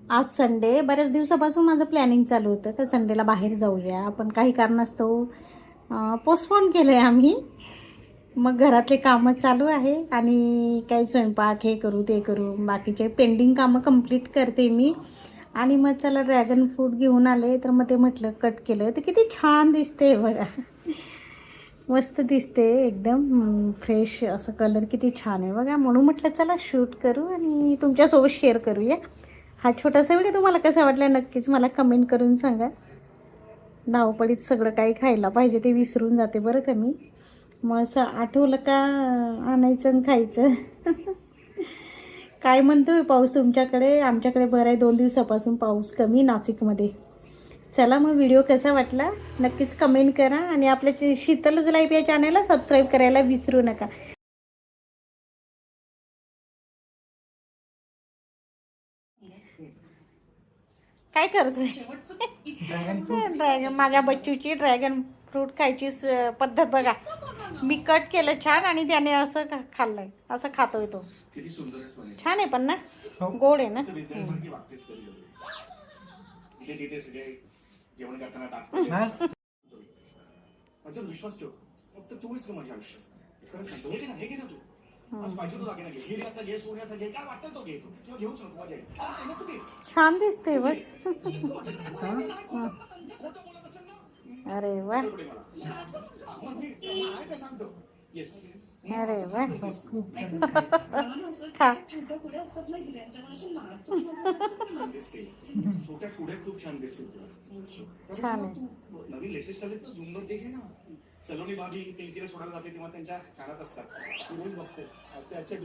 आज संडे, बऱ्याच दिवसापासून माझं प्लॅनिंग चालू होतं का संडेला बाहेर जाऊया, पण काही कारणास्तव पोस्टपोन केलं आहे आम्ही. मग घरातले कामं चालू आहे आणि काही स्वयंपाक हे करू ते करू, बाकीचे पेंडिंग कामं कंप्लीट करते मी. आणि मग चला ड्रॅगन फ्रूट घेऊन आले, तर मग ते म्हटलं कट केलं तर किती छान दिसते बघा. मस्त दिसते एकदम फ्रेश असं, कलर किती छान आहे बघा. म्हणून म्हटलं चला शूट करू आणि तुमच्यासोबत शेअर करूया. हा छोटासा व्हिडिओ तुम्हाला कसा वाटला नक्कीच मला कमेंट करून सांगा. धावपळीत सगळं काही खायला पाहिजे ते विसरून जाते बरं का मी. मग असं आठवलं का आणायचं आणि खायचं. काय म्हणतोय पाऊस तुमच्याकडे? आमच्याकडे बरं आहे, 2 दिवसापासून पाऊस कमी नाशिकमध्ये. चला मग व्हिडिओ कसा वाटला नक्कीच कमेंट करा आणि आपल्या शीतलच लाईफ या चॅनलला सबस्क्राईब करायला विसरू नका. काय करतोय? ड्रॅगन, माझ्या बच्चूची ड्रॅगन फ्रूट खायची पद्धत बघा. मी कट केलं छान आणि त्याने असं खाल्लंय, असं खातोय तो. छान आहे पण ना, गोड आहे ना. विश्वास ठेव, फक्त तूच माझ्या आयुष्यात खरं सांगतो. हे घे ना तू, आज पाहिजे तो दागिना घे, हिऱ्याचा घे, सोन्याचा घे, काय वाटतं तो घे तू, किंवा घेऊच नको माझ्या. छान दिसते बघ. अरे वा, अरे वा, खा. छोट्या कुड्या खूप छान दिसतील. छान आहे. नवीन लेटेस्ट आले तर झुंबर देखील ना, सलोनी भाभी पिंकीला सोडायला जाते तेव्हा त्यांच्या कानात असतात, रोज बघते. अच्छा अच्छा.